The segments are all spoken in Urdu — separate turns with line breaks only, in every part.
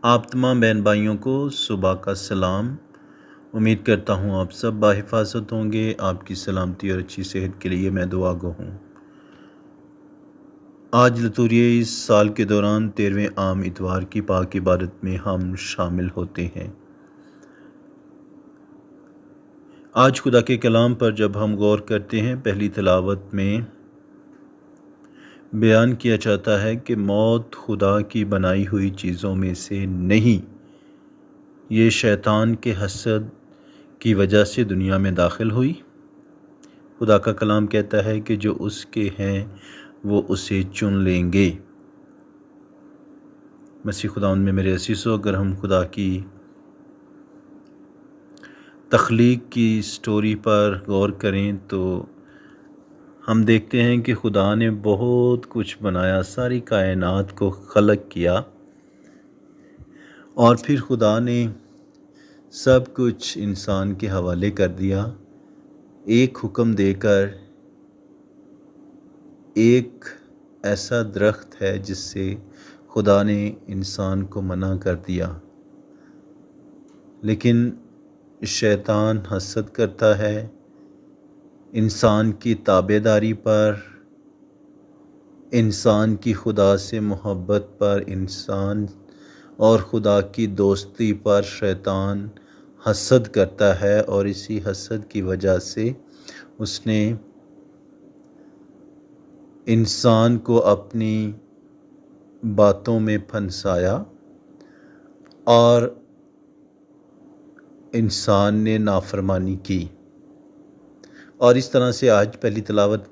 آپ تمام بہن بھائیوں کو صبح کا سلام۔ امید کرتا ہوں آپ سب بحفاظت ہوں گے۔ آپ کی سلامتی اور اچھی صحت کے لیے میں دعا گو ہوں۔ آج لطوریہ اس سال کے دوران 13ویں عام اتوار کی پاک عبادت میں ہم شامل ہوتے ہیں۔ آج خدا کے کلام پر جب ہم غور کرتے ہیں، پہلی تلاوت میں بیان کیا جاتا ہے کہ موت خدا کی بنائی ہوئی چیزوں میں سے نہیں، یہ شیطان کے حسد کی وجہ سے دنیا میں داخل ہوئی۔ خدا کا کلام کہتا ہے کہ جو اس کے ہیں وہ اسے چن لیں گے۔ مسیح خداوند میں میرے عزیزو، اگر ہم خدا کی تخلیق کی سٹوری پر غور کریں تو ہم دیکھتے ہیں کہ خدا نے بہت کچھ بنایا، ساری کائنات کو خلق کیا، اور پھر خدا نے سب کچھ انسان کے حوالے کر دیا، ایک حکم دے کر۔ ایک ایسا درخت ہے جس سے خدا نے انسان کو منع کر دیا، لیکن شیطان حسد کرتا ہے انسان کی تابعداری پر، انسان کی خدا سے محبت پر، انسان اور خدا کی دوستی پر شیطان حسد کرتا ہے، اور اسی حسد کی وجہ سے اس نے انسان کو اپنی باتوں میں پھنسایا اور انسان نے نافرمانی کی۔ اور اس طرح سے آج پہلی تلاوت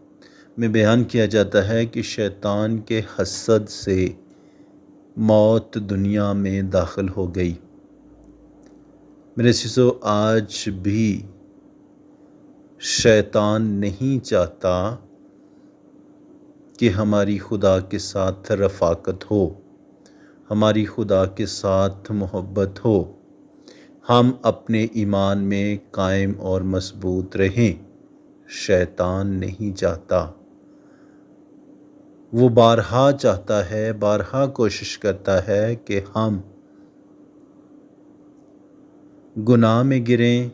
میں بیان کیا جاتا ہے کہ شیطان کے حسد سے موت دنیا میں داخل ہو گئی۔ میرے عزیزو، آج بھی شیطان نہیں چاہتا کہ ہماری خدا کے ساتھ رفاقت ہو، ہماری خدا کے ساتھ محبت ہو، ہم اپنے ایمان میں قائم اور مضبوط رہیں۔ شیطان نہیں چاہتا، وہ بارہا چاہتا ہے، بارہا کوشش کرتا ہے کہ ہم گناہ میں گریں،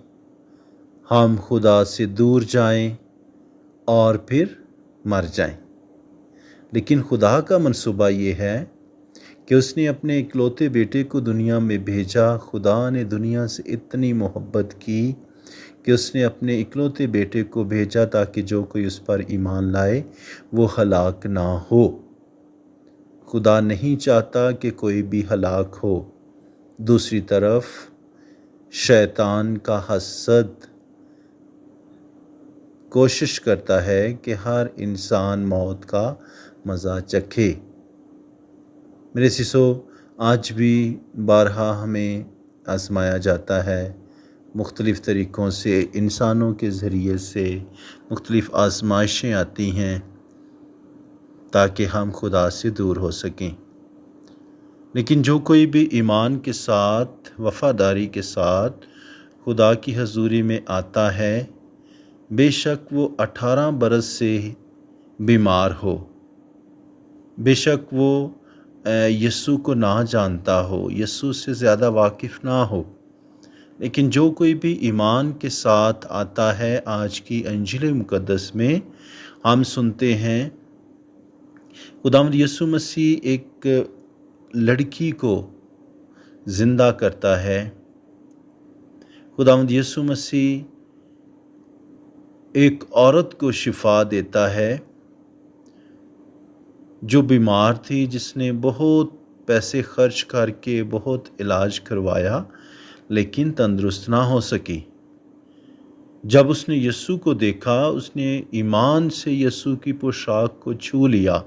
ہم خدا سے دور جائیں اور پھر مر جائیں۔ لیکن خدا کا منصوبہ یہ ہے کہ اس نے اپنے اکلوتے بیٹے کو دنیا میں بھیجا۔ خدا نے دنیا سے اتنی محبت کی کہ اس نے اپنے اکلوتے بیٹے کو بھیجا تاکہ جو کوئی اس پر ایمان لائے وہ ہلاک نہ ہو۔ خدا نہیں چاہتا کہ کوئی بھی ہلاک ہو۔ دوسری طرف شیطان کا حسد کوشش کرتا ہے کہ ہر انسان موت کا مزہ چکھے۔ میرے عزیزو، آج بھی بارہا ہمیں آزمایا جاتا ہے، مختلف طریقوں سے، انسانوں کے ذریعے سے مختلف آزمائشیں آتی ہیں تاکہ ہم خدا سے دور ہو سکیں۔ لیکن جو کوئی بھی ایمان کے ساتھ، وفاداری کے ساتھ خدا کی حضوری میں آتا ہے، بے شک وہ 18 برس سے بیمار ہو، بے شک وہ یسوع کو نہ جانتا ہو، یسوع سے زیادہ واقف نہ ہو، لیکن جو کوئی بھی ایمان کے ساتھ آتا ہے، آج کی انجیل مقدس میں ہم سنتے ہیں خداوند یسوع مسیح ایک لڑکی کو زندہ کرتا ہے۔ خداوند یسوع مسیح ایک عورت کو شفا دیتا ہے جو بیمار تھی، جس نے بہت پیسے خرچ کر کے بہت علاج کروایا لیکن تندرست نہ ہو سکی۔ جب اس نے یسوع کو دیکھا، اس نے ایمان سے یسوع کی پوشاک کو چھو لیا،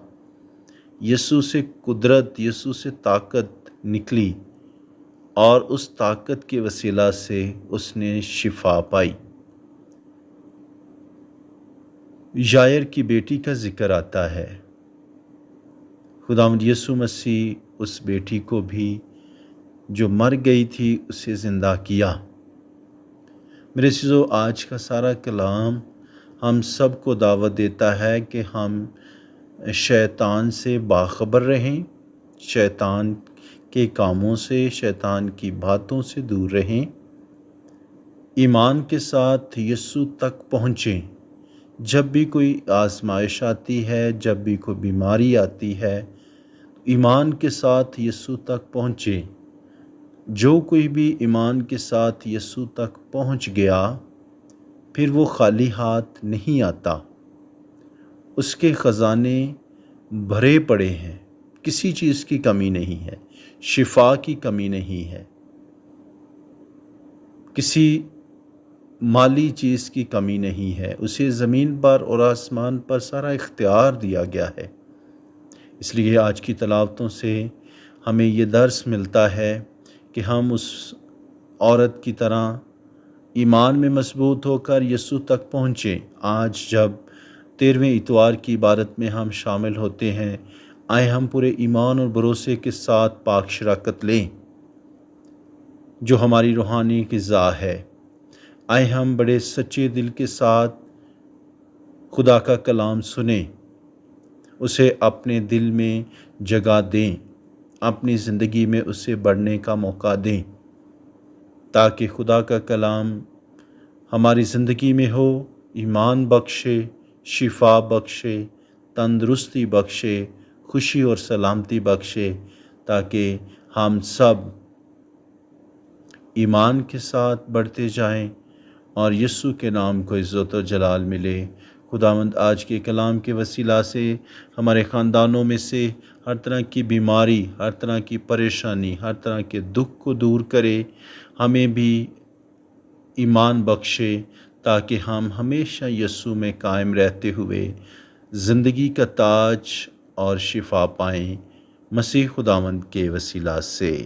یسوع سے قدرت، یسوع سے طاقت نکلی، اور اس طاقت کے وسیلہ سے اس نے شفا پائی۔ یائر کی بیٹی کا ذکر آتا ہے۔ خداوند یسوع مسیح اس بیٹی کو بھی جو مر گئی تھی اسے زندہ کیا۔ میرے عزیزو، آج کا سارا کلام ہم سب کو دعوت دیتا ہے کہ ہم شیطان سے باخبر رہیں، شیطان کے کاموں سے، شیطان کی باتوں سے دور رہیں، ایمان کے ساتھ یسوع تک پہنچیں۔ جب بھی کوئی آزمائش آتی ہے، جب بھی کوئی بیماری آتی ہے، ایمان کے ساتھ یسوع تک پہنچیں۔ جو کوئی بھی ایمان کے ساتھ یسوع تک پہنچ گیا، پھر وہ خالی ہاتھ نہیں آتا۔ اس کے خزانے بھرے پڑے ہیں، کسی چیز کی کمی نہیں ہے، شفا کی کمی نہیں ہے، کسی مالی چیز کی کمی نہیں ہے۔ اسے زمین پر اور آسمان پر سارا اختیار دیا گیا ہے۔ اس لیے آج کی تلاوتوں سے ہمیں یہ درس ملتا ہے کہ ہم اس عورت کی طرح ایمان میں مضبوط ہو کر یسوع تک پہنچیں۔ آج جب 13ویں اتوار کی عبادت میں ہم شامل ہوتے ہیں، آئے ہم پورے ایمان اور بھروسے کے ساتھ پاک شراکت لیں جو ہماری روحانی غذا ہے۔ آئے ہم بڑے سچے دل کے ساتھ خدا کا کلام سنیں، اسے اپنے دل میں جگہ دیں، اپنی زندگی میں اسے بڑھنے کا موقع دیں، تاکہ خدا کا کلام ہماری زندگی میں ہو، ایمان بخشے، شفا بخشے، تندرستی بخشے، خوشی اور سلامتی بخشے، تاکہ ہم سب ایمان کے ساتھ بڑھتے جائیں اور یسوع کے نام کو عزت و جلال ملے۔ خداوند آج کے کلام کے وسیلہ سے ہمارے خاندانوں میں سے ہر طرح کی بیماری، ہر طرح کی پریشانی، ہر طرح کے دکھ کو دور کرے، ہمیں بھی ایمان بخشے، تاکہ ہم ہمیشہ یسوع میں قائم رہتے ہوئے زندگی کا تاج اور شفا پائیں، مسیح خداوند کے وسیلہ سے۔